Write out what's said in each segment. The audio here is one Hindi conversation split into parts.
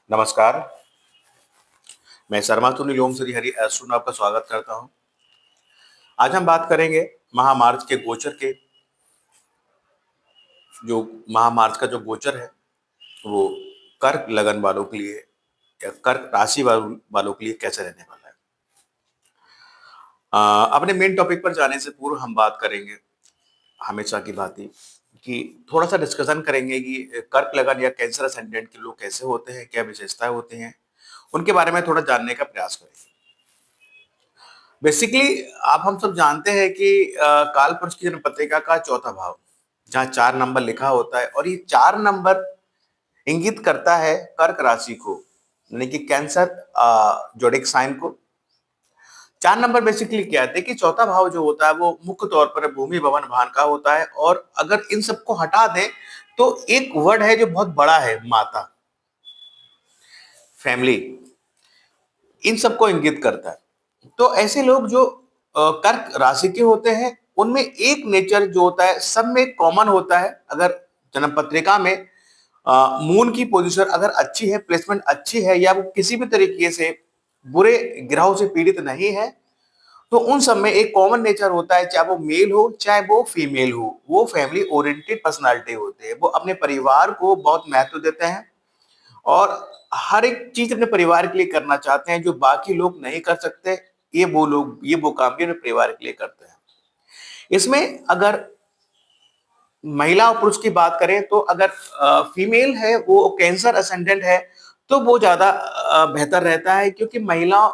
नमस्कार, मैं शर्मा सुनील ओम श्री हरि एस्ट्रो में आपका स्वागत करता हूं। आज हम बात करेंगे महामार्च के गोचर के जो महामार्च का जो गोचर है वो कर्क लगन वालों के लिए या कर्क राशि वालों के लिए कैसे रहने वाला है। अपने मेन टॉपिक पर जाने से पूर्व हम बात करेंगे हमेशा की भांति कि थोड़ा सा डिस्कशन करेंगे कि कर्क लगन या कैंसर असेंडेंट के लोग कैसे होते हैं, क्या विशेषताएं होती हैं, उनके बारे में थोड़ा जानने का प्रयास करेंगे। बेसिकली आप हम सब जानते हैं कि काल पुरुष की जन्म पत्रिका का चौथा भाव जहाँ 4 नंबर लिखा होता है और ये 4 नंबर इंगित करता है कर्क राशि को, यानी कि कैंसर जोडिक साइन को। 4 नंबर बेसिकली क्या है कि चौथा भाव जो होता है वो मुख्य तौर पर भूमि भवन भान का होता है और अगर इन सबको हटा दें तो एक वर्ड है जो बहुत बड़ा है, माता, फैमिली, इन सबको इंगित करता है। तो ऐसे लोग जो कर्क राशि के होते हैं उनमें एक नेचर जो होता है सब में कॉमन होता है। अगर जन्म पत्रिका में मून की पोजीशन अगर अच्छी है, प्लेसमेंट अच्छी है या वो किसी भी तरीके से बुरे ग्रहों से पीड़ित नहीं है तो उन सब में एक कॉमन नेचर होता है, चाहे वो मेल हो चाहे वो फीमेल हो, वो फैमिली ओरिएंटेड पर्सनालिटी होते हैं। वो अपने परिवार को बहुत महत्व देते हैं और हर एक चीज अपने परिवार के लिए करना चाहते हैं जो बाकी लोग नहीं कर सकते। ये वो काम भी अपने परिवार के लिए करते हैं। इसमें अगर महिला और पुरुष की बात करें तो अगर फीमेल है वो कैंसर असेंडेंट है तो वो ज्यादा बेहतर रहता है, क्योंकि महिलाओं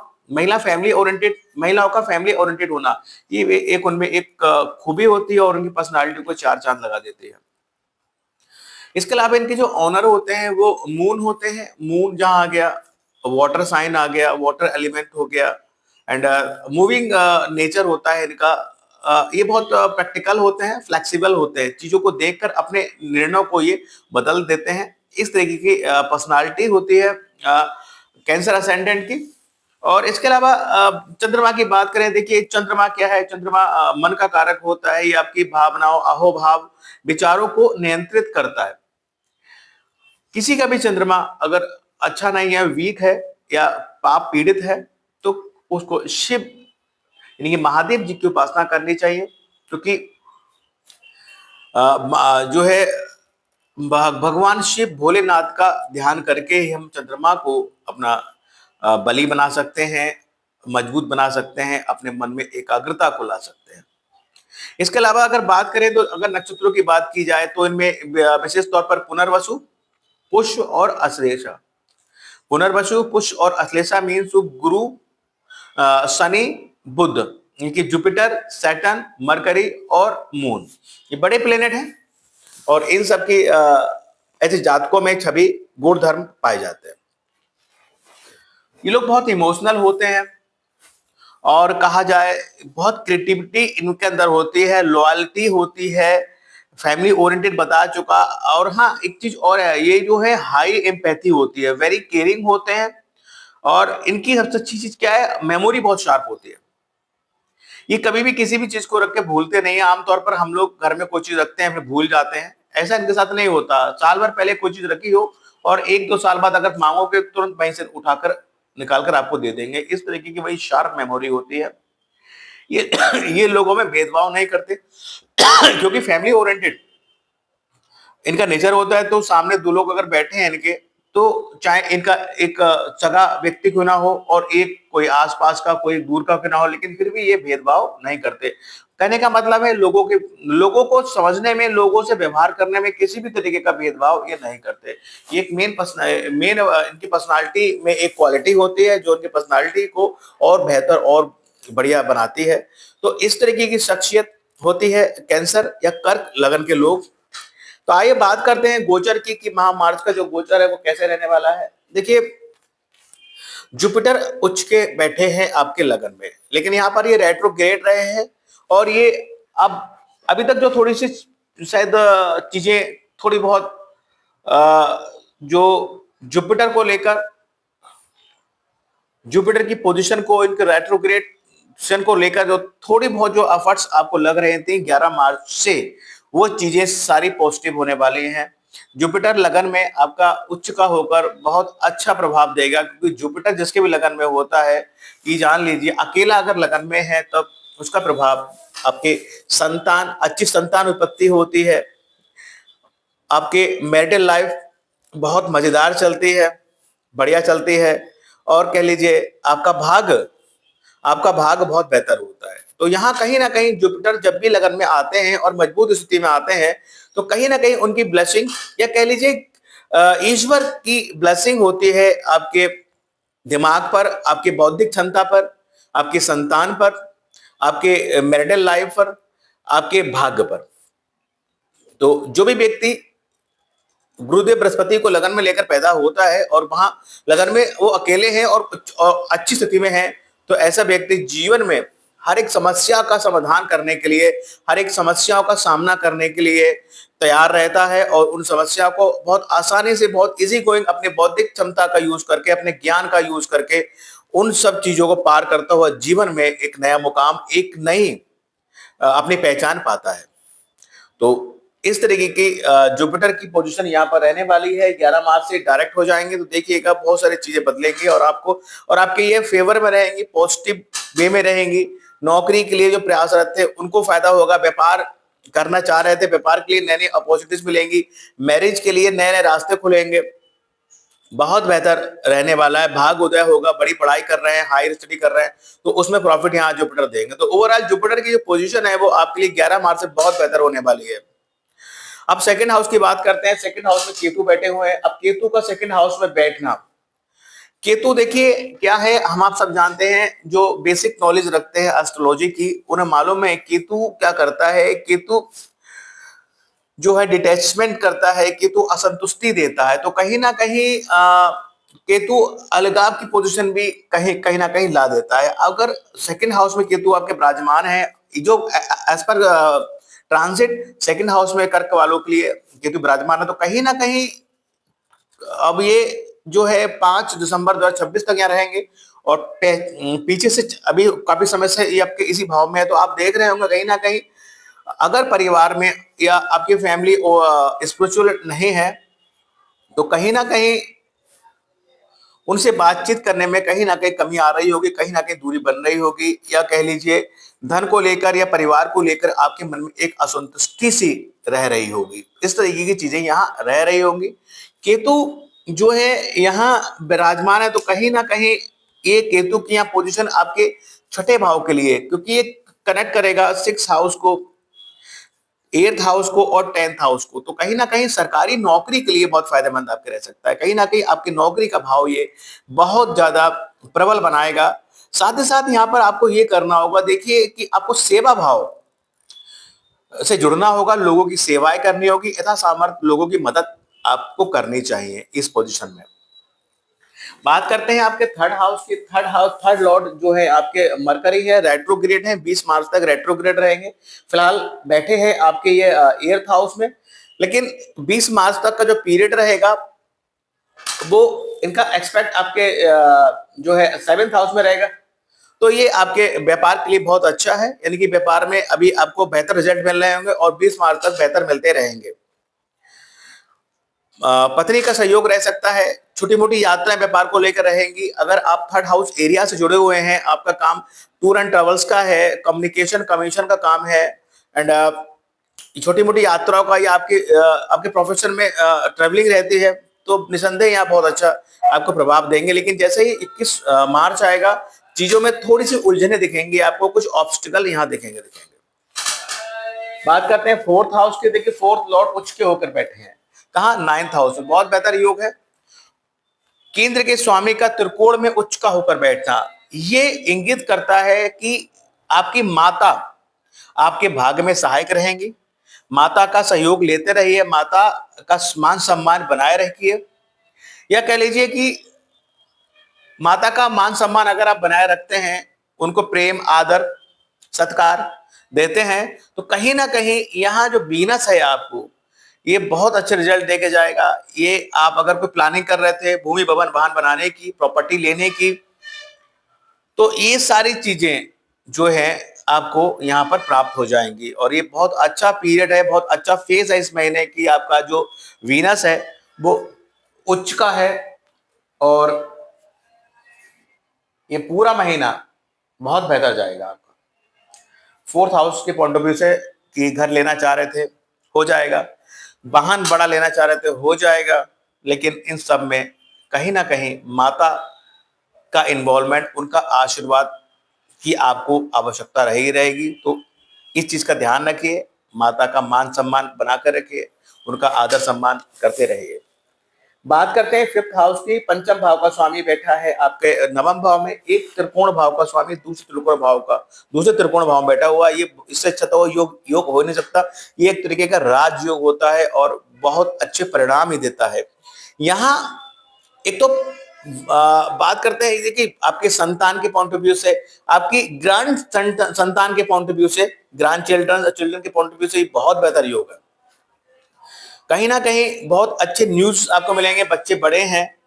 का फैमिली ओरिएंटेड होना ये एक उनमें एक खूबी होती है और उनकी पर्सनालिटी को चार चांद लगा देती है। इसके अलावा इनके जो ऑनर होते हैं वो मून होते हैं। मून जहां आ गया, वाटर साइन आ गया, वाटर एलिमेंट हो गया एंड मूविंग नेचर होता है इनका। ये बहुत प्रैक्टिकल होते हैं, फ्लेक्सिबल होते हैं, चीजों को देखकर अपने निर्णयों को ये बदल देते हैं। इस तरीके की पर्सनालिटी होती है कैंसर असेंडेंट की। और इसके अलावा चंद्रमा की बात करें, देखिए चंद्रमा क्या है, चंद्रमा मन का कारक होता है। ये आपकी भावनाओं, अहोभाव, विचारों को नियंत्रित करता है। किसी का भी चंद्रमा अगर अच्छा नहीं है, वीक है या पाप पीड़ित है तो उसको शिव यानी कि महादेव जी की उपासना करनी चाहिए, क्योंकि जो है भगवान शिव भोलेनाथ का ध्यान करके ही हम चंद्रमा को अपना बलि बना सकते हैं, मजबूत बना सकते हैं, अपने मन में एकाग्रता को ला सकते हैं। इसके अलावा अगर बात करें तो अगर नक्षत्रों की बात की जाए तो इनमें विशेष तौर पर पुनर्वसु, पुष्य और अश्लेषा। पुनर्वसु, पुष्य और अश्लेषा मीन्स गुरु, शनि, बुध, इनकी जुपिटर, सैटर्न, मरकरी और मून, ये बड़े प्लेनेट हैं और इन सब की ऐसे जातकों में छवि गुण धर्म पाए जाते हैं। ये लोग बहुत इमोशनल होते हैं और कहा जाए बहुत क्रिएटिविटी इनके अंदर होती है, लॉयल्टी होती है, फैमिली ओरिएंटेड बता चुका। और हाँ, एक चीज और है, ये जो है हाई एम्पैथी होती है, वेरी केयरिंग होते हैं और इनकी सबसे अच्छी चीज क्या है, मेमोरी बहुत शार्प होती है। ये कभी भी किसी भी चीज को रख के भूलते नहीं है। आमतौर पर हम लोग घर में कोई चीज रखते हैं फिर भूल जाते हैं, ऐसा इनके साथ नहीं होता। साल भर पहले कोई चीज रखी हो और 1-2 साल बाद अगर मांगोगे तुरंत वहीं से उठाकर निकाल कर आपको दे देंगे। इस तरीके की वही शार्प मेमोरी होती है। ये ये लोगों में भेदभाव नहीं करते क्योंकि फैमिली ओरिएंटेड इनका नेचर होता है। तो सामने दो लोग अगर बैठे हैं इनके, तो चाहे इनका एक सगा व्यक्ति क्यों ना हो और एक कोई आसपास का कोई दूर का क्यों ना हो, लेकिन फिर भी ये भेदभाव नहीं करते। कहने का मतलब है लोगों को समझने में, लोगों से व्यवहार करने में किसी भी तरीके का भेदभाव ये नहीं करते। ये एक मेन इनकी पर्सनालिटी में एक क्वालिटी होती है जो इनकी पर्सनालिटी को और बेहतर और बढ़िया बनाती है। तो इस तरीके की शख्सियत होती है कैंसर या कर्क लगन के लोग। तो आइए बात करते हैं गोचर की कि महामार्च का जो गोचर है वो कैसे रहने वाला है। देखिए, जुपिटर उच्च के बैठे हैं आपके लगन में, लेकिन यहाँ पर ये रेट्रोग्रेड रहे हैं और ये अब अभी तक जो थोड़ी सी शायद चीजें थोड़ी बहुत जो जुपिटर को लेकर, जुपिटर की पोजीशन को, इनके रेट्रोग्रेडेशन को लेकर जो थोड़ी बहुत जो एफर्ट्स आपको लग रहे थे 11 मार्च से, वो चीजें सारी पॉजिटिव होने वाली हैं। जुपिटर लगन में आपका उच्च का होकर बहुत अच्छा प्रभाव देगा, क्योंकि जुपिटर जिसके भी लगन में होता है, ये जान लीजिए अकेला अगर लगन में है तब उसका प्रभाव आपके संतान, अच्छी संतान उत्पत्ति होती है, आपके मैरिटल लाइफ बहुत मजेदार चलती है, बढ़िया चलती है, और कह लीजिए आपका भाग बहुत बेहतर होता है। तो यहाँ कहीं ना कहीं जुपिटर जब भी लगन में आते हैं और मजबूत स्थिति में आते हैं, तो कहीं ना कहीं उनकी ब्लेसिंग, या कह लीजिए ईश्वर की ब्लेसिंग होती है आपके दिमाग पर, आपके बौद्धिक क्षमता पर, आपकी संतान पर, आपके मैरिटल लाइफ पर, आपके भाग्य पर। तो जो भी व्यक्ति गुरुदेव बृहस्पति को लगन में लेकर पैदा होता है और वहां लगन में वो अकेले हैं और अच्छी स्थिति में है, तो ऐसा व्यक्ति जीवन में हर एक समस्या का समाधान करने के लिए, हर एक समस्याओं का सामना करने के लिए तैयार रहता है, और उन समस्या को बहुत आसानी से, बहुत इजी गोइंग, अपने बौद्धिक क्षमता का यूज करके, अपने ज्ञान का यूज करके उन सब चीजों को पार करता हुआ जीवन में एक नया मुकाम, एक नई अपनी पहचान पाता है। तो इस तरीके की जुपिटर की पोजीशन यहाँ पर रहने वाली है। 11 मार्च से डायरेक्ट हो जाएंगे, तो देखिएगा बहुत सारी चीजें बदलेंगी और आपको, और आपके ये फेवर में रहेंगी, पॉजिटिव वे में रहेंगी। नौकरी के लिए जो प्रयासरत थे उनको फायदा होगा, व्यापार करना चाह रहे थे, व्यापार के लिए नई नई अपॉर्चुनिटीज मिलेंगी, मैरिज के लिए नए नए रास्ते खुलेंगे, बहुत बेहतर रहने वाला है। भाग उदय होगा, बड़ी पढ़ाई कर रहे हैं, हायर स्टडी कर रहे हैं, तो उसमें प्रॉफिट यहाँ जुपिटर देंगे। तो ओवरऑल जुपिटर की जो पोजीशन है वो आपके लिए 11 मार्च से बहुत बेहतर होने वाली है। अब सेकंड हाउस की बात करते हैं। सेकंड हाउस में केतु बैठे हुए हैं। अब केतु का सेकंड हाउस में बैठना, केतु देखिए क्या है, हम आप सब जानते हैं, जो बेसिक नॉलेज रखते हैं एस्ट्रोलॉजी की उन्हें मालूम है केतु क्या करता है। केतु जो है डिटैचमेंट करता है, केतु असंतुष्टि देता है। तो कहीं ना कहीं केतु अलगाव की पोजीशन भी कहीं कहीं ना कहीं ला देता है। अगर सेकंड हाउस में केतु आपके विराजमान है, जो as per transit second house में कर्क वालों के लिए केतु विराजमान है, तो कहीं ना कहीं अब ये जो है 5 दिसंबर 2026 तक यहाँ रहेंगे, और पीछे से अभी काफी समय से ये आपके इसी भाव में है। तो आप देख रहे होंगे कहीं ना कहीं अगर परिवार में या आपकी फैमिली स्पिरिचुअल नहीं है, तो कहीं ना कहीं उनसे बातचीत करने में कहीं ना कहीं कमी आ रही होगी, कहीं ना कहीं दूरी बन रही होगी, या कह लीजिए धन को लेकर या परिवार को लेकर आपके मन में एक असंतुष्टि सी रह रही होगी। इस तरीके की चीजें यहाँ रह रही होंगी। केतु जो है यहाँ विराजमान है, तो कहीं ना कहीं ये केतु की यहाँ पोजीशन आपके छठे भाव के लिए, क्योंकि ये कनेक्ट करेगा 6 हाउस को, 8th हाउस को और 10th हाउस को। तो कहीं ना कहीं सरकारी नौकरी के लिए बहुत फायदेमंद आपके रह सकता है। कहीं ना कहीं आपकी नौकरी का भाव ये बहुत ज्यादा प्रबल बनाएगा। साथ ही साथ यहाँ पर आपको ये करना होगा, देखिए कि आपको सेवा भाव से जुड़ना होगा, लोगों की सेवाएं करनी होगी, यथा सामर्थ्य लोगों की मदद आपको करनी चाहिए इस पोजीशन में। बात करते हैं आपके थर्ड हाउस की। थर्ड लॉर्ड जो है आपके मरकरी है, रेट्रोग्रेड है, 20 मार्च तक रेट्रोग्रेड रहेंगे। फिलहाल बैठे हैं आपके ये 8th हाउस में, लेकिन 20 मार्च तक का जो पीरियड रहेगा वो इनका एक्सपेक्ट आपके जो है 7th हाउस में रहेगा। तो ये आपके व्यापार के लिए बहुत अच्छा है, यानी कि व्यापार में अभी आपको बेहतर रिजल्ट मिल रहे होंगे और 20 मार्च तक बेहतर मिलते रहेंगे। पत्नी का सहयोग रह सकता है, छोटी मोटी यात्राएं व्यापार को लेकर रहेंगी। अगर आप थर्ड हाउस एरिया से जुड़े हुए हैं, आपका काम टूर एंड ट्रेवल्स का है, कम्युनिकेशन कमीशन का काम है, एंड छोटी मोटी यात्राओं का, या आपके प्रोफेशन में ट्रेवलिंग रहती है, तो निसंदेह यहाँ बहुत अच्छा आपको प्रभाव देंगे। लेकिन जैसे ही 21 मार्च आएगा, चीजों में थोड़ी सी उलझने दिखेंगी आपको, कुछ ऑब्स्टिकल यहाँ दिखेंगे। बात करते हैं 4th हाउस के। देखिए 4th लॉर्ड उच्च के होकर बैठे हैं कहा, 9th हाउस में, बहुत बेहतर योग है। केंद्र के स्वामी का त्रिकोण में उच्च का होकर बैठना, ये इंगित करता है कि आपकी माता आपके भाग्य में सहायक रहेंगी। माता का सहयोग लेते रहिए, माता का मान सम्मान बनाए रखिए, या कह लीजिए कि माता का मान सम्मान अगर आप बनाए रखते हैं, उनको प्रेम आदर सत्कार देते हैं, तो कहीं ना कहीं यहाँ जो वीनस है आपको, ये बहुत अच्छे रिजल्ट देके जाएगा। ये आप अगर कोई प्लानिंग कर रहे थे भूमि भवन वाहन बनाने की, प्रॉपर्टी लेने की, तो ये सारी चीजें जो है आपको यहाँ पर प्राप्त हो जाएंगी। और ये बहुत अच्छा पीरियड है, बहुत अच्छा फेज है इस महीने की। आपका जो वीनस है वो उच्च का है, और ये पूरा महीना बहुत बेहतर जाएगा आपका। फोर्थ हाउस के पॉइंट ऑफ व्यू से कि घर लेना चाह रहे थे, हो जाएगा। वाहन बड़ा लेना चाह रहे थे, हो जाएगा। लेकिन इन सब में कहीं ना कहीं माता का इन्वॉल्वमेंट, उनका आशीर्वाद की आपको आवश्यकता रही रहेगी। तो इस चीज का ध्यान रखिए, माता का मान सम्मान बनाकर रखिए, उनका आदर सम्मान करते रहिए। बात करते हैं फिफ्थ हाउस की। पंचम भाव का स्वामी बैठा है आपके नवम भाव में, एक त्रिकोण भाव का स्वामी दूसरे त्रिकोण भाव में बैठा हुआ है। ये इससे अच्छा तो योग योग हो नहीं सकता। ये एक तरीके का राजयोग होता है और बहुत अच्छे परिणाम ही देता है। यहाँ एक तो बात करते हैं कि आपके संतान के पॉइंट ऑफ व्यू से, आपकी ग्रैंड संतान के पॉइंट ऑफ व्यू से, ग्रैंड चिल्ड्रन चिल्ड्रन के पॉइंट ऑफ व्यू से ये बहुत बेहतर योग है। कहीं ना कहीं बहुत अच्छे न्यूज आपको मिलेंगे। बच्चे बड़े हैं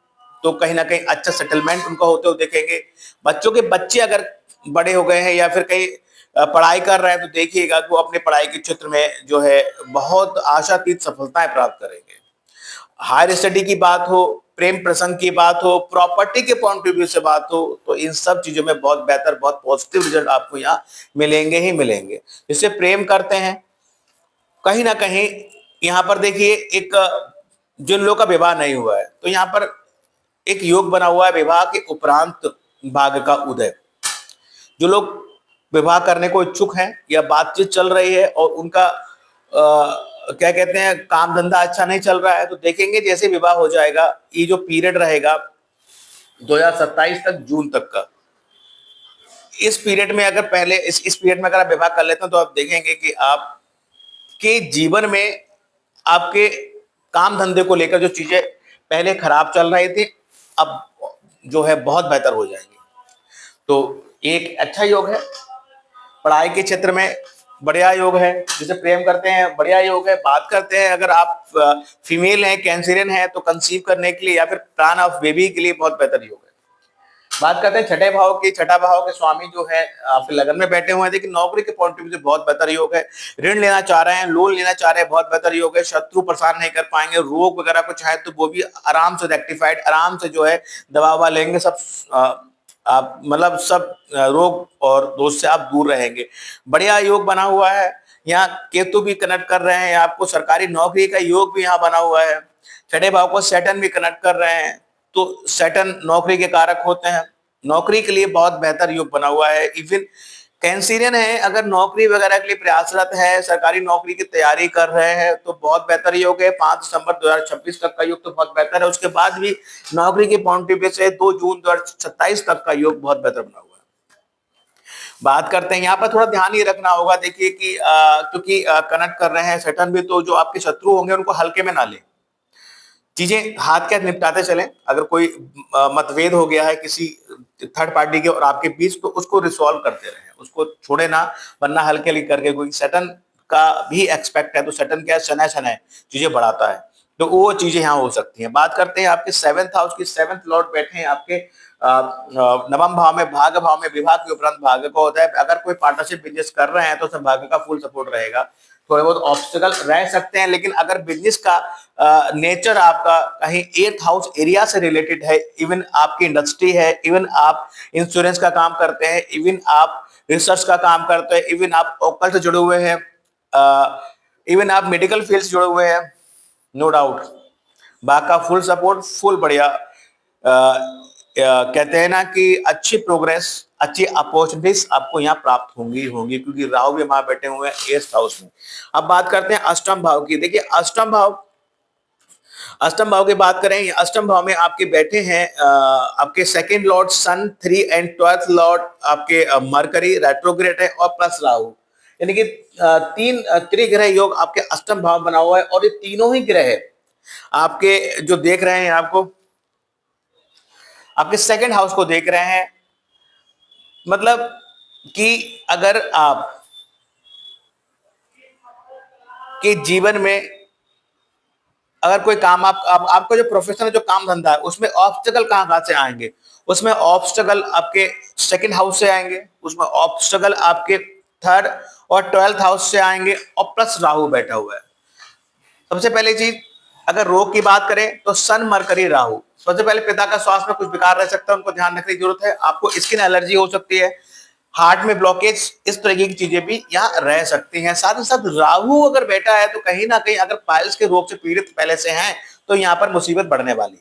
तो कहीं ना कहीं अच्छा सेटलमेंट उनका होते हुए देखेंगे। बच्चों के बच्चे अगर बड़े हो गए हैं या फिर कहीं पढ़ाई कर रहे हैं तो देखिएगा कि वो अपने पढ़ाई के क्षेत्र में जो है बहुत आशातीत सफलताएं प्राप्त करेंगे। हायर स्टडी की बात हो, प्रेम प्रसंग की बात हो, प्रॉपर्टी के पॉइंट ऑफ व्यू से बात हो, तो इन सब चीजों में बहुत बेहतर, बहुत पॉजिटिव रिजल्ट आपको यहाँ मिलेंगे ही मिलेंगे। जिससे प्रेम करते हैं, कहीं ना कहीं यहाँ पर देखिए एक जिन लोगों का विवाह नहीं हुआ है तो यहाँ पर एक योग बना हुआ है विवाह के उपरांत भाग्य का उदय। जो लोग विवाह करने को इच्छुक हैं या बातचीत चल रही है और उनका क्या कहते हैं काम धंधा अच्छा नहीं चल रहा है, तो देखेंगे जैसे विवाह हो जाएगा, ये जो पीरियड रहेगा 2027 तक, जून तक का, इस पीरियड में अगर पहले इस पीरियड में अगर आप विवाह कर लेते हैं तो आप देखेंगे कि आपके जीवन में आपके काम धंधे को लेकर जो चीजें पहले खराब चल रही थी, अब जो है बहुत बेहतर हो जाएंगी। तो एक अच्छा योग है। पढ़ाई के क्षेत्र में बढ़िया योग है। जिसे प्रेम करते हैं बढ़िया योग है। बात करते हैं अगर आप फीमेल हैं, कैंसरियन है, तो कंसीव करने के लिए या फिर प्लान ऑफ बेबी के लिए बहुत बेहतर योग है। बात करते हैं छठे भाव की। छठा भाव के स्वामी जो है आपके लगन में बैठे हुए हैं। देखिए नौकरी के पॉइंट ऑफ व्यू से बहुत बेहतर योग है। ऋण लेना चाह रहे हैं, लोन लेना चाह रहे हैं, बहुत बेहतर योग है। शत्रु परेशान नहीं कर पाएंगे। रोग वगैरह कुछ है तो वो भी आराम से रेक्टिफाइड, आराम से जो है दवा ववा लेंगे, सब आप मतलब सब रोग और दोष से आप दूर रहेंगे। बढ़िया योग बना हुआ है। यहाँ केतु भी कनेक्ट कर रहे हैं आपको, सरकारी नौकरी का योग भी यहाँ बना हुआ है। छठे भाव को सैटर्न भी कनेक्ट कर रहे हैं, तो सैटर्न नौकरी के कारक होते हैं। नौकरी के लिए बहुत बेहतर योग बना हुआ है। इवन कैंसिरियन है, अगर नौकरी वगैरह के लिए प्रयासरत है, सरकारी नौकरी की तैयारी कर रहे हैं, तो बहुत बेहतर योग है। 5 दिसंबर 2026 तक का योग तो बहुत बेहतर है। उसके बाद भी नौकरी के पॉइंट ऑफ व्यू से 2 जून 2027 तक का योग बहुत बेहतर बना हुआ है। बात करते हैं यहाँ पर थोड़ा ध्यान ये रखना होगा, देखिए कि क्योंकि कनेक्ट कर रहे हैं सैटर्न भी, तो जो आपके शत्रु होंगे उनको हल्के में ना लें। चीजें हाथ के निपटाते चलें। अगर कोई मतभेद हो गया है किसी थर्ड पार्टी के और आपके बीच, तो उसको रिसॉल्व करते रहें, उसको छोड़े ना, वरना हल्के हल्के करके, कोई सैटर्न का भी एक्सपेक्ट है, तो सैटर्न क्या शनै शनै चीजें बढ़ाता है, तो वो चीजें यहाँ हो सकती हैं। बात करते हैं आपके सेवेंथ हाउस की। सेवेंथ लॉर्ड बैठे हैं आपके नवम भाव में, भाग्य भाव में। विवाह के उपरांत भाग्य को होता है। अगर कोई पार्टनरशिप बिजनेस कर रहे हैं तो उसमें भाग्य का फुल सपोर्ट रहेगा। थोड़े बहुत ऑब्स्टिकल रह सकते हैं, लेकिन अगर बिजनेस का नेचर आपका कहीं 8th हाउस एरिया से रिलेटेड है, इवन आपकी इंडस्ट्री है, इवन आप इंश्योरेंस का काम करते हैं, इवन आप रिसर्च का काम करते हैं, इवन आप ओकल्ट से जुड़े हुए हैं, इवन आप मेडिकल फील्ड से जुड़े हुए हैं, नो डाउट बाग का फुल सपोर्ट, फुल बढ़िया। कहते हैं ना कि अच्छी प्रोग्रेस, अच्छी अपॉर्चुनिटीज आपको यहाँ प्राप्त होंगी होंगी, क्योंकि राहु भी वहां बैठे हुए हैं 8th हाउस में। अब बात करते हैं अष्टम भाव की। देखिए अष्टम भाव की बात करें, अष्टम भाव में आपके बैठे हैं आपके second lord sun, 3 and 12th lord आपके मरकरी रेट्रोग्रेड है, और प्लस राहु, यानी कि तीन त्रिग्रह योग आपके अष्टम भाव बना हुआ है। और ये तीनों ही ग्रह आपके जो देख रहे हैं, आपके सेकंड हाउस को देख रहे हैं। मतलब कि अगर आप के जीवन में अगर कोई काम आपका जो प्रोफेशन है, जो काम धंधा है, उसमें ऑब्स्टेकल कहां से आएंगे? उसमें ऑब्स्टेकल आपके सेकंड हाउस से आएंगे, उसमें ऑब्स्टेकल आपके थर्ड और 12th हाउस से आएंगे और प्लस राहु बैठा हुआ है। सबसे पहली चीज, अगर रोग की बात करें तो सन, मरकरी, राहु। सबसे पहले पिता का स्वास्थ्य में कुछ विकार रह सकता है, उनको ध्यान रखने की जरूरत है। आपको स्किन एलर्जी हो सकती है, हार्ट में ब्लॉकेज, इस तरीके की चीजें भी यहाँ रह सकती हैं। साथ ही साथ राहु अगर बैठा है तो कहीं ना कहीं अगर पाइल्स के रोग से पीड़ित पहले से हैं तो यहाँ पर मुसीबत बढ़ने वाली है।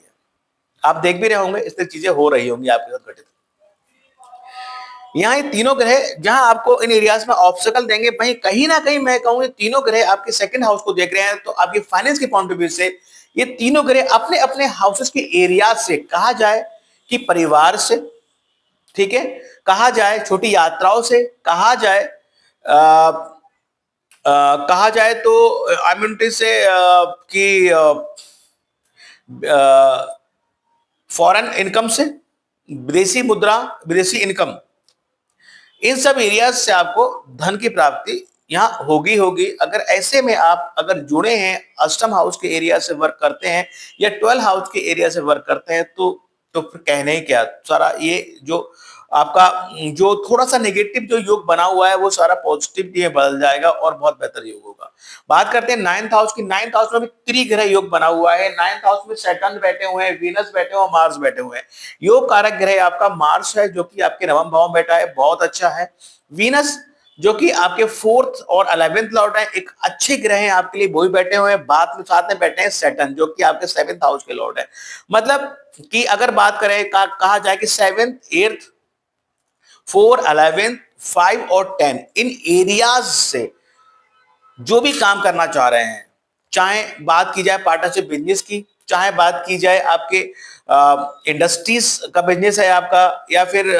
आप देख भी रहे होंगे, इस तरह चीजें हो रही होंगी आपके साथ घटित। यहाँ ये तीनों ग्रह जहां आपको इन एरियाज में ऑब्स्टेकल देंगे, वहीं कहीं ना कहीं मैं कहूंगा तीनों ग्रह आपके सेकंड हाउस को देख रहे हैं, तो आपके फाइनेंस के पॉइंट ऑफ व्यू से ये तीनों ग्रह अपने अपने हाउसेस के एरिया से, कहा जाए कि परिवार से, ठीक है, कहा जाए छोटी यात्राओं से, कहा जाए तो आई मीन से कि फॉरेन इनकम से, विदेशी मुद्रा, विदेशी इनकम, इन सब एरियाज से आपको धन की प्राप्ति यहाँ होगी। अगर ऐसे में आप अगर जुड़े हैं, अष्टम हाउस के एरिया से वर्क करते हैं या 12 हाउस के एरिया से वर्क करते हैं, तो फिर कहने ही क्या, सारा ये जो आपका जो थोड़ा सा नेगेटिव जो योग बना हुआ है वो सारा पॉजिटिव में बदल जाएगा और बहुत बेहतर योग होगा। बात करते हैं नाइन्थ हाउस की। नाइन्थ हाउस में भी त्रिग्रह योग बना हुआ है। नाइन्थ हाउस में सैटर्न बैठे हुए हैं, वीनस बैठे हुए हैं, मार्स बैठे हुए हैं। योग कारक ग्रह आपका मार्स है जो कि आपके नवम भाव में बैठा है, बहुत अच्छा है। वीनस जो कि आपके 4th और 11th लॉर्ड है, एक अच्छे ग्रह हैं आपके लिए, वो भी बैठे हुए हैं। बात में साथ में बैठे हैं सैटर्न जो कि आपके 7th हाउस के लॉर्ड है। मतलब कि अगर बात करें कहा जाए कि 7th, 8th, 4, 11th, 5 और 10 इन एरियाज से जो भी काम करना चाह रहे हैं, चाहे बात की जाए पार्टनरशिप बिजनेस की, चाहे बात की जाए आपके इंडस्ट्रीज का बिजनेस है आपका, या फिर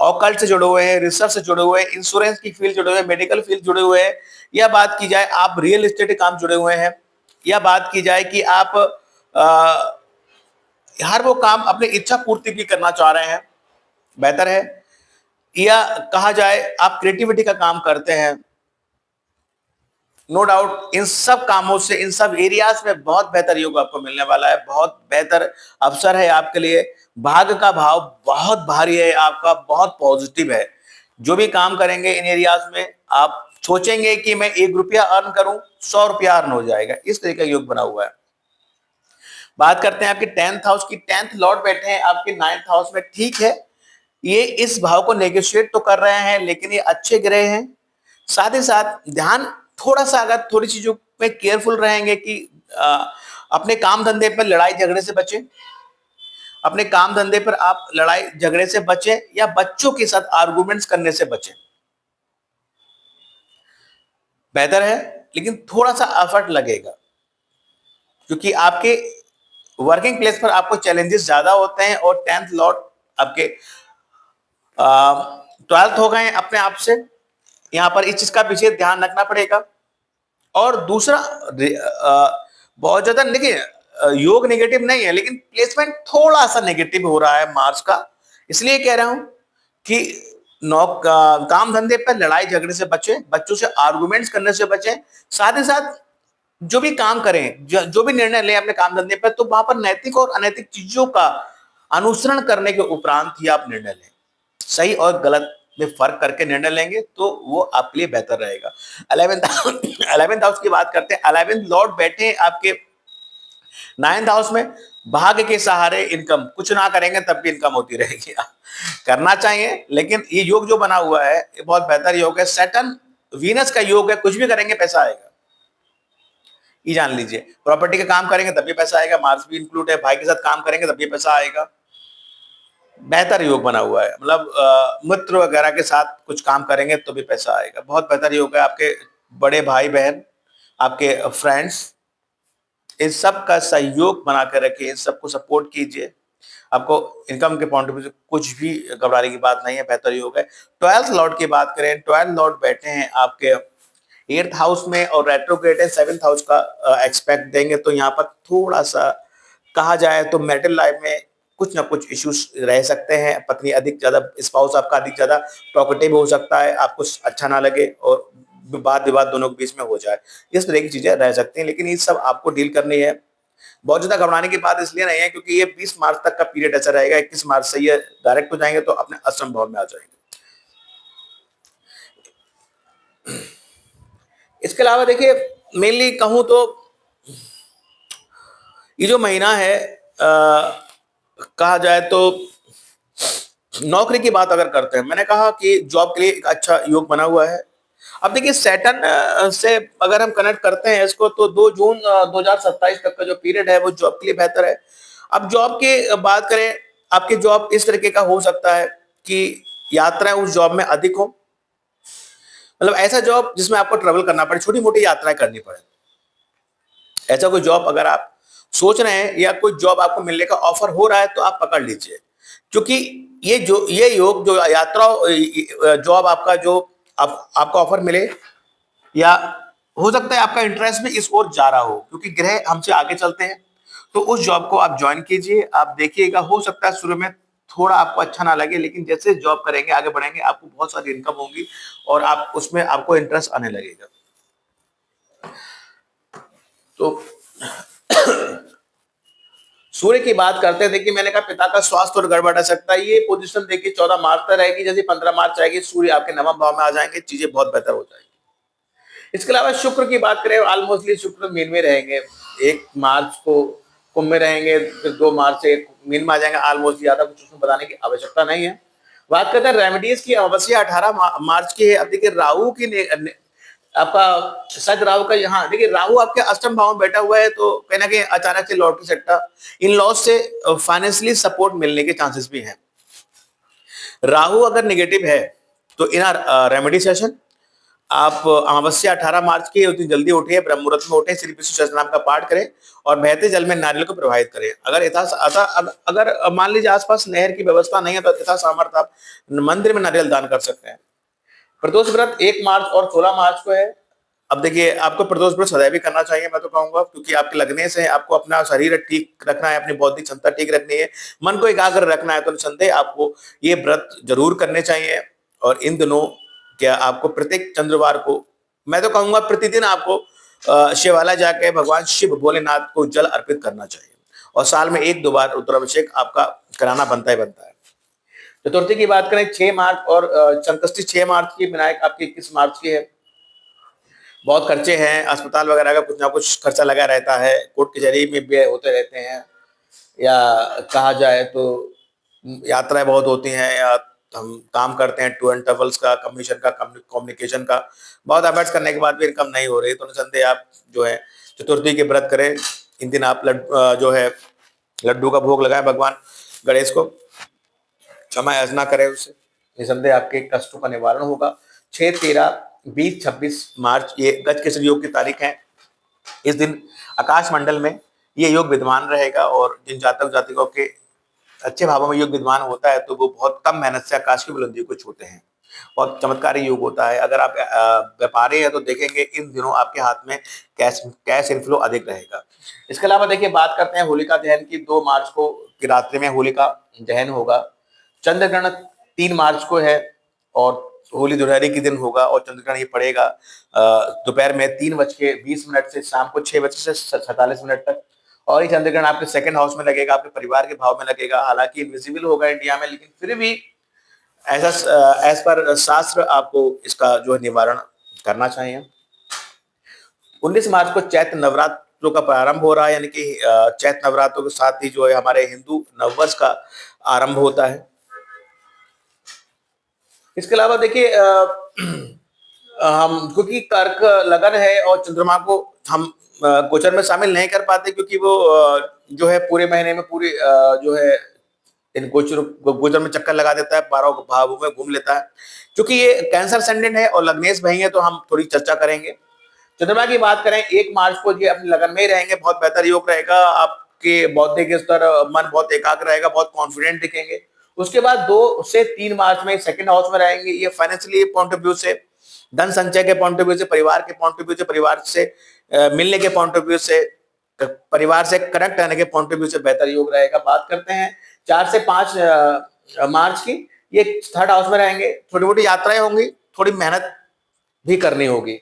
ऑकल्ट से जुड़े हुए हैं, रिसर्च से जुड़े हुए हैं, इंश्योरेंस की फील्ड जुड़े हुए हैं, मेडिकल फील्ड जुड़े हुए हैं, या बात की जाए आप रियल एस्टेट के काम जुड़े हुए हैं, या बात की जाए कि आप हर वो काम अपनी इच्छा पूर्ति भी करना चाह रहे हैं, बेहतर है। या कहा जाए आप क्रिएटिविटी का काम करते हैं, नो डाउट इन सब कामों से, इन सब एरियाज में बहुत बेहतर योग आपको मिलने वाला है, बहुत बेहतर अवसर है आपके लिए। भाग्य का भाव बहुत भारी है आपका, बहुत पॉजिटिव है। जो भी काम करेंगे इन एरियाज में, आप सोचेंगे कि मैं 1 रुपया अर्न करूं, 100 रुपया अर्न हो जाएगा, इस तरीके का योग बना हुआ है। बात करते हैं आपके 10th हाउस की। 10th लॉर्ड बैठे हैं आपके 9th हाउस में, ठीक है, ये इस भाव को नेगोशिएट तो कर रहे हैं, लेकिन ये अच्छे ग्रह हैं। साथ ही साथ ध्यान थोड़ा सा, अगर थोड़ी चीजों में केयरफुल रहेंगे कि अपने काम धंधे पर लड़ाई झगड़े से बचें, अपने काम धंधे पर आप लड़ाई झगड़े से बचें या बच्चों के साथ आर्गुमेंट्स करने से बचें, बेहतर है। लेकिन थोड़ा सा एफर्ट लगेगा क्योंकि आपके वर्किंग प्लेस पर आपको चैलेंजेस ज्यादा होते हैं और 10th लॉर्ड आपके 12th हो गए अपने आप से। यहां पर इस चीज का विशेष ध्यान रखना पड़ेगा। और दूसरा बहुत ज्यादा देखिए, योग नेगेटिव नहीं है, लेकिन प्लेसमेंट थोड़ा सा नेगेटिव हो रहा है मार्च का। इसलिए कह रहा हूं कि काम धंधे पर लड़ाई झगड़े से बचें, बच्चों से आर्गुमेंट्स करने से बचें। साथ ही साथ जो भी काम करें, जो भी निर्णय लें अपने काम धंधे पर, तो वहां पर नैतिक और अनैतिक चीजों का अनुसरण करने के उपरांत ही आप निर्णय लें। सही और गलत में फर्क करके निर्णय लेंगे तो वो आपके लिए बेहतर रहेगा। 11th हाउस की बात करते हैं। 11th लॉर्ड बैठे हैं आपके 9th हाउस में। भाग्य के सहारे इनकम, कुछ ना करेंगे तब भी इनकम होती रहेगी। करना चाहिए, लेकिन ये योग जो बना हुआ है ये बहुत बेहतर योग है। सैटर्न वीनस का योग है, कुछ भी करेंगे पैसा आएगा, ये जान लीजिए। प्रॉपर्टी का काम करेंगे तब भी पैसा आएगा, मार्क्स भी इंक्लूड है। भाई के साथ काम करेंगे तब भी पैसा आएगा। बेहतर योग बना हुआ है, मतलब मित्र वगैरह के साथ कुछ काम करेंगे तो भी पैसा आएगा। बहुत बेहतर योग है। आपके बड़े भाई बहन, आपके फ्रेंड्स, इन सब का सहयोग बना कर रखिए, इन सबको सपोर्ट कीजिए। आपको इनकम के पॉइंट ऑफ व्यू से कुछ भी घबराने की बात नहीं है, बेहतर योग है। 12th लॉर्ड की बात करें, 12th लॉर्ड बैठे हैं आपके 8th हाउस में और रेट्रोग्रेड है 7th हाउस का एक्सपेक्ट देंगे, तो यहाँ पर थोड़ा सा कहा जाए तो मैरिटल लाइफ में कुछ ना कुछ इश्यूज रह सकते हैं। पत्नी अधिक ज्यादा, स्पाउस आपका अधिक ज्यादा टॉकेटिव हो सकता है, आपको अच्छा ना लगे और वाद विवाद दोनों के बीच में हो जाए, इस तरह की चीजें रह सकती हैं। लेकिन ये सब आपको डील करनी है। बहुत ज्यादा घबराने की बात इसलिए नहीं है क्योंकि ये 20 मार्च तक का पीरियड ऐसा रहेगा। 21 मार्च से ये डायरेक्ट हो जाएंगे तो अपने असम भवन में आ जाएंगे। इसके अलावा देखिए, मेनली कहूँ तो ये जो महीना है, कहा जाए तो नौकरी की बात अगर करते हैं, मैंने कहा कि जॉब के लिए एक अच्छा योग बना हुआ है। अब देखिए सैटर्न से अगर हम कनेक्ट करते हैं इसको, तो 2 जून 2027 तक का जो पीरियड है वो जॉब के लिए बेहतर है। अब जॉब की बात करें, आपकी जॉब इस तरीके का हो सकता है कि यात्राएं उस जॉब में अधिक हो, मतलब ऐसा जॉब जिसमें आपको ट्रेवल करना पड़े, छोटी मोटी यात्राएं करनी पड़े। ऐसा कोई जॉब अगर आप सोच रहे हैं या कोई जॉब आपको मिलने का ऑफर हो रहा है तो आप पकड़ लीजिए, क्योंकि ये योग जो यात्रा जॉब आपका जो आपको ऑफर मिले, या हो सकता है आपका इंटरेस्ट भी इस ओर जा रहा हो क्योंकि ग्रह हमसे आगे चलते हैं। तो उस जॉब को आप ज्वाइन कीजिए, आप देखिएगा, हो सकता है शुरू में थोड़ा आपको अच्छा ना लगे, लेकिन जैसे जॉब करेंगे आगे बढ़ेंगे आपको बहुत सारी इनकम होगी और आप उसमें आपको इंटरेस्ट आने लगेगा। तो सूर्य की बात करते हैं, देखिए मैंने कहा पिता का स्वास्थ्य और गड़बड़ रह सकता है। ये पोजीशन देखिए 14 मार्च तक रहेगी, जैसे 15 मार्च आएगी सूर्य आपके नवम भाव में आ जाएंगे, चीजें बहुत बेहतर हो जाएगी। इसके अलावा शुक्र की बात करें, ऑलमोस्टली शुक्र मीन में रहेंगे। 1 मार्च को कुंभ में रहेंगे, फिर 2 मार्च से मीन में आ जाएंगे। ऑलमोस्ट ज्यादा कुछ उसमें बताने की आवश्यकता नहीं है। बात करते हैं रेमेडीज की, अमावस्या 18 मार्च की है। अब देखिए राहु की आपका सद राहु का, यहाँ देखिए राहु आपके अष्टम भाव में बैठा हुआ है, तो कहीं ना कहीं अचानक से लॉटरी सट्टा, इन लॉस से फाइनेंशियली सपोर्ट मिलने के चांसेस भी हैं। राहु अगर नेगेटिव है तो इन रेमेडी सेशन आप अमावस्या 18 मार्च की उस दिन जल्दी उठिए, ब्रह्म मुहूर्त में उठे, श्री विष्णु सहस्त्रनाम का पाठ करें और बहते जल में नारियल को प्रवाहित करें। अगर अगर मान लीजिए आसपास नहर की व्यवस्था नहीं है तो यथा सामर्थ्य आप मंदिर में नारियल दान कर सकते हैं। प्रदोष व्रत 1 मार्च और 16 मार्च को है। अब देखिए आपको प्रदोष व्रत सदैव भी करना चाहिए, मैं तो कहूंगा, क्योंकि आपके लगने से आपको अपना शरीर ठीक रखना है, अपनी बौद्धिक क्षमता ठीक रखनी है, मन को एकाग्र रखना है, तो निसंदेह आपको ये व्रत जरूर करने चाहिए। और इन दिनों क्या आपको प्रत्येक चंद्रवार को, मैं तो कहूंगा प्रतिदिन आपको शिवालय जाके भगवान शिव भोलेनाथ को जल अर्पित करना चाहिए, और साल में 1-2 बार रुद्राभिषेक आपका कराना बनता ही बनता है। चतुर्थी की बात करें 6 मार्च, और संकष्टी 6 मार्च की, विनायक आपकी 21 मार्च की है। बहुत खर्चे हैं, अस्पताल वगैरह का कुछ ना कुछ खर्चा लगा रहता है, कोर्ट कचहरी में भी होते रहते हैं, या कहा जाए तो यात्राएं बहुत होती हैं, या हम काम करते हैं टूर एंड ट्रेवल्स का, कमीशन का, कम्युनिकेशन का, बहुत एफर्ट्स करने के बाद भी इनकम नहीं हो रही, तो निसंदेह आप जो है चतुर्थी के व्रत करें। इन दिन आप जो है लड्डू का भोग लगाएं भगवान गणेश को, क्षमा याचना करें उससे, निसंदेह आपके कष्टों का निवारण होगा। 6, 13, 20, 26 मार्च ये गज केसरी योग की तारीख है। इस दिन आकाश मंडल में ये योग विद्यमान रहेगा, और जिन जातक जातिकों के अच्छे भावों में योग विद्यमान होता है तो वो बहुत कम मेहनत से आकाश की बुलंदियों को छूते हैं। बहुत चमत्कारी योग होता है। अगर आप व्यापारी हैं तो देखेंगे इन दिनों आपके हाथ में कैश कैश इनफ्लो अधिक रहेगा। इसके अलावा देखिए बात करते हैं होलिका दहन की। 2 मार्च को की रात्रि में होलिका दहन होगा। चंद्रग्रहण 3 मार्च को है, और होली धुलहरी के दिन होगा, और चंद्रग्रहण ये पड़ेगा दोपहर में 3:20 से शाम को 6:47 तक। और ये चंद्रग्रहण आपके सेकंड हाउस में लगेगा, आपके परिवार के भाव में लगेगा। हालांकि इनविजिबल होगा इंडिया में, लेकिन फिर भी ऐसा एज पर शास्त्र आपको इसका जो है निवारण करना चाहिए। 19 मार्च को चैत्र नवरात्रों का प्रारंभ हो रहा है, यानी कि चैत्र नवरात्रों के साथ ही जो है हमारे हिंदू नववर्ष का आरंभ होता है। इसके अलावा देखिए हम, क्योंकि कर्क लगन है और चंद्रमा को हम गोचर में शामिल नहीं कर पाते, क्योंकि वो जो है पूरे महीने में पूरी जो है इन गोचर में चक्कर लगा देता है, 12 भावों में घूम लेता है। क्योंकि ये कैंसर सेंडेंट है और लग्नेश भाई है, तो हम थोड़ी चर्चा करेंगे। चंद्रमा की बात करें 1 मार्च को ये अपने लगन में ही रहेंगे, बहुत बेहतर योग रहेगा। आपके बौद्धिक स्तर, मन बहुत एकाग्र रहेगा, बहुत कॉन्फिडेंट दिखेंगे। उसके बाद 2 से 3 मार्च में सेकंड हाउस में रहेंगे। ये फाइनेंशियली पॉइंट ऑफ व्यू से, धन संचय के पॉइंट ऑफ व्यू से, परिवार के पॉइंट ऑफ व्यू से, परिवार से मिलने के पॉइंट ऑफ व्यू से, परिवार से कनेक्ट रहने के पॉइंट ऑफ व्यू से बेहतर योग रहेगा। बात करते हैं 4 से 5 मार्च की, ये थर्ड हाउस में रहेंगे। छोटी मोटी यात्राएं होंगी, थोड़ी मेहनत भी करनी होगी।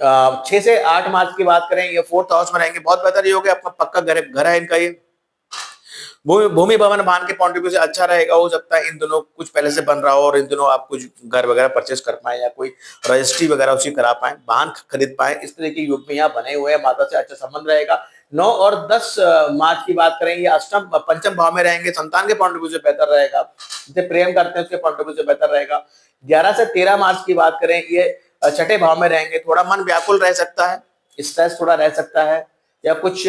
6 से 8 मार्च की बात करें, ये फोर्थ हाउस में रहेंगे, बहुत बेहतर योग है, अपना पक्का घर है इनका ये। भूमि भूमि भवन वाहन के पॉइंट ऑफ व्यू से अच्छा रहेगा। हो सकता है इन दिनों कुछ पहले से बन रहा हो और इन दिनों आप कुछ घर वगैरह परचेस कर पाए या कोई रजिस्ट्री वगैरह उसी करा पाए, वाहन खरीद पाए, इस तरह के योग में यहाँ बने हुए हैं। माता से अच्छा संबंध रहेगा। 9 और 10 मार्च की बात करें, ये अष्टम पंचम भाव में रहेंगे, संतान के पॉइंट ऑफ व्यू से बेहतर रहेगा। जिसे प्रेम करते हैं उसके पॉइंट ऑफ व्यू से बेहतर रहेगा। 11 से 13 मार्च की बात करें, ये छठे भाव में रहेंगे। थोड़ा मन व्याकुल रह सकता है, स्ट्रेस थोड़ा रह सकता है, या कुछ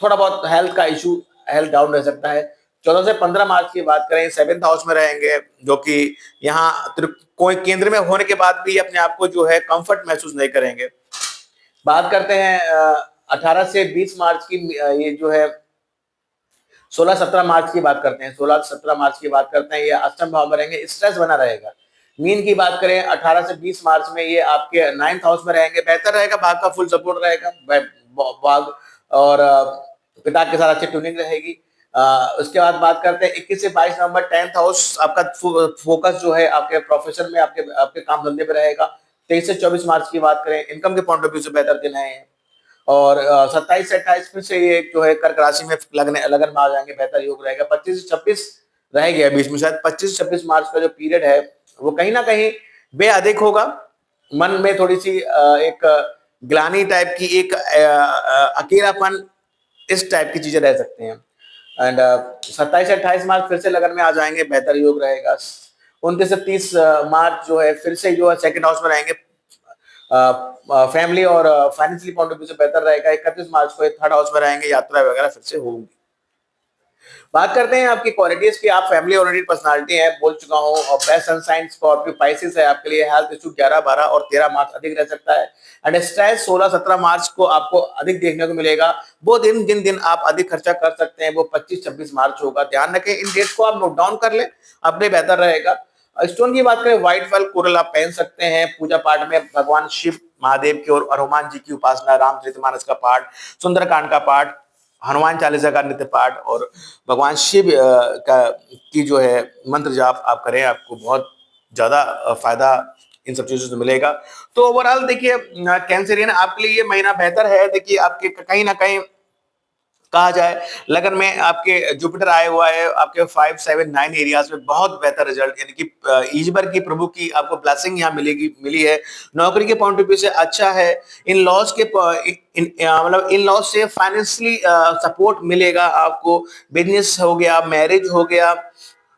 थोड़ा बहुत हेल्थ का इशू, हेल्थ डाउन रह सकता है। 14 से 15 मार्च की बात करें, 7th हाउस में रहेंगे, जो कि यहाँ कोई केंद्र में होने के बाद भी अपने आप को जो है कंफर्ट महसूस नहीं करेंगे। बात करते हैं 18 से 20 मार्च की, ये जो है 16-17 मार्च की बात करते हैं, 16-17 मार्च की बात करते हैं, ये अष्टम भाव में रहेंगे, स्ट्रेस बना रहेगा। मीन की बात करें 18 से 20 मार्च में, ये आपके 9th हाउस में रहेंगे, बेहतर रहेगा, भाग का फुल सपोर्ट रहेगा, भाग और पिता के साथ अच्छी ट्यूनिंग रहेगी। उसके बाद बात करते हैं 21 से 22 नवंबर, 10th हाउस आपका फोकस जो है आपके प्रोफेशन में, आपके आपके काम धंधे पे रहेगा। 23 से 24 मार्च की बात करें, इनकम के पॉइंट ऑफ व्यू से बेहतर दिन है। और 27 से 28 में से ये जो है कर्क राशि में लगन में आ जाएंगे, बेहतर योग रहेगा। 25 से 26 रह गया बीच में, शायद 25 से 26 मार्च का जो पीरियड है वो कहीं ना कहीं बेअधिक होगा। मन में थोड़ी सी एक ग्लानी टाइप की, एक अकेलापन, इस टाइप की चीजें रह सकते हैं। एंड 27 से 28 मार्च फिर से लगन में आ जाएंगे, बेहतर योग रहेगा। 29 से 30 मार्च जो है फिर से जो है सेकंड हाउस में रहेंगे, फैमिली और फाइनेंशियली पॉइंट ऑफ व्यू से बेहतर रहेगा। 31 मार्च को थर्ड हाउस में रहेंगे, यात्रा वगैरह फिर से होगी। बात करते हैं आपकी क्वालिटीज की, आप फैमिली ओरिएंटेड पर्सनालिटी है, बोल चुका हूं। और best sun sign Scorpio Pisces है आपके लिए। हेल्थ इशू 11, 12 और 13 मार्च अधिक रह सकता है। एंड स्ट्रेस 16, 17 मार्च को आपको अधिक देखने को मिलेगा। वो दिन आप अधिक खर्चा कर सकते हैं, वो 25, 26 मार्च होगा। ध्यान रखें, इन डेट्स को आप नोट डाउन कर ले, अपने बेहतर रहेगा। स्टोन की बात करें, व्हाइट फल कोरल आप पहन सकते हैं। पूजा पाठ में भगवान शिव महादेव की और हनुमान जी की उपासना, रामचरितमानस का पाठ, सुंदरकांड का पाठ, हनुमान चालीसा का नित्य पाठ और भगवान शिव की जो है मंत्र जाप आप करें, आपको बहुत ज्यादा फायदा इन सब चीजों से मिलेगा। तो ओवरऑल देखिए, कैंसरियन आपके लिए ये महीना बेहतर है। देखिए, आपके कहीं ना कहीं कहा जाए, लगन में आपके जुपिटर आया हुआ है, आपके 5, 7, 9 एरियाज में बहुत बेहतर रिजल्ट, यानी कि ईश्वर की, प्रभु की आपको ब्लेसिंग यहाँ मिली है। नौकरी के पॉइंट ऑफ व्यू से अच्छा है। इन लॉज के मतलब इन लॉज से फाइनेंशियली सपोर्ट मिलेगा आपको। बिजनेस हो गया, मैरिज हो गया,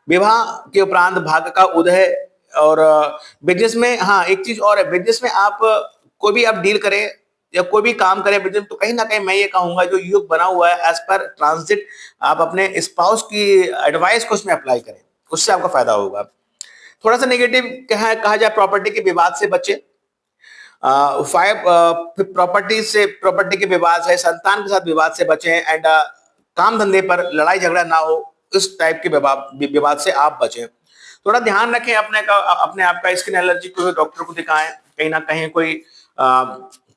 विवाह के उपरांत भाग्य का उदय। और बिजनेस में, हाँ एक चीज और है, बिजनेस में आप कोई भी आप डील करें या कोई भी काम करें बिजनेस, तो कहीं ना कहीं मैं ये कहूंगा जो योग बना हुआ है एज पर ट्रांजिट, आप अपने स्पाउस की एडवाइस को उसमें अप्लाई करें, उससे आपका फायदा होगा। थोड़ा सा नेगेटिव कहा जाए, प्रॉपर्टी के विवाद से बचे। फाइव प्रॉपर्टी के विवाद से, संतान के साथ विवाद से बचे। एंड काम धंधे पर लड़ाई झगड़ा ना हो, इस टाइप के विवाद से आप बचें। थोड़ा ध्यान रखें अपने आप का। स्किन एलर्जी को डॉक्टर को दिखाएं। कहीं ना कहीं कोई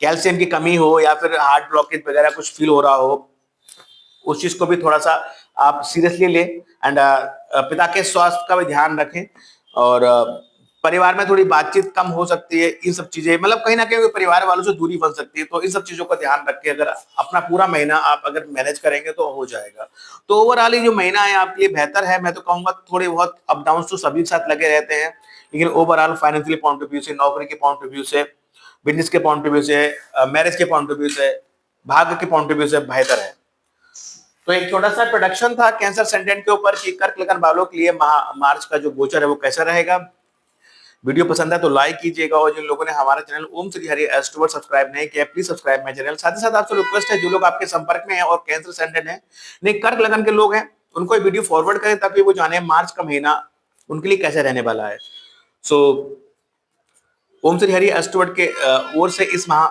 कैल्शियम की कमी हो या फिर हार्ट ब्लॉकेज वगैरह कुछ फील हो रहा हो, उस चीज को भी थोड़ा सा आप सीरियसली लें। एंड पिता के स्वास्थ्य का भी ध्यान रखें। और परिवार में थोड़ी बातचीत कम हो सकती है। इन सब चीजें मतलब कहीं ना कहीं परिवार वालों से दूरी बन सकती है, तो इन सब चीजों का ध्यान रख के अगर अपना पूरा महीना आप अगर मैनेज करेंगे तो हो जाएगा। तो ओवरऑल ये जो महीना है आपके लिए बेहतर है। मैं तो कहूंगा थोड़े बहुत अप डाउन तो सभी के साथ लगे रहते हैं, लेकिन overall financial point of view से, नौकरी के पॉइंट ऑफ व्यू से, बिजनेस के पॉइंट ऑफ व्यू से, मैरिज के पॉइंट ऑफ व्यू से, भाग्य के पॉइंट ऑफ व्यू से बेहतर है। तो एक छोटा सा प्रोडक्शन था कैंसर सेंटेंट के ऊपर कि कर्क लगन वालों के लिए मार्च का जो गोचर है वो कैसा रहेगा। वीडियो पसंद है तो लाइक कीजिएगा, और जिन लोगों ने हमारा चैनल ओम श्री हरि एस्ट्रोवर्ड सब्सक्राइब नहीं किया, प्लीज सब्सक्राइब माय चैनल। साथ ही साथ आपसे रिक्वेस्ट है, जो लोग आपके संपर्क में हैं और कैंसर सेंटेंट है, नहीं कर्क लगन के लोग हैं, उनको ये वीडियो फॉरवर्ड करें ताकि वो जाने मार्च का महीना उनके लिए कैसे रहने वाला है। सो ओम श्री हरि एस्ट्रोवर्ड के ओर से इस माह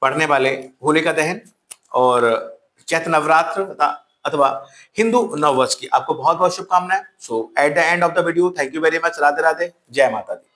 पढ़ने वाले होलिका दहन और चैत्र नवरात्र अथवा हिंदू नववर्ष की आपको बहुत बहुत शुभकामनाएं। So at the end of the video, thank you very much. Radhe Radhe, जय माता दी।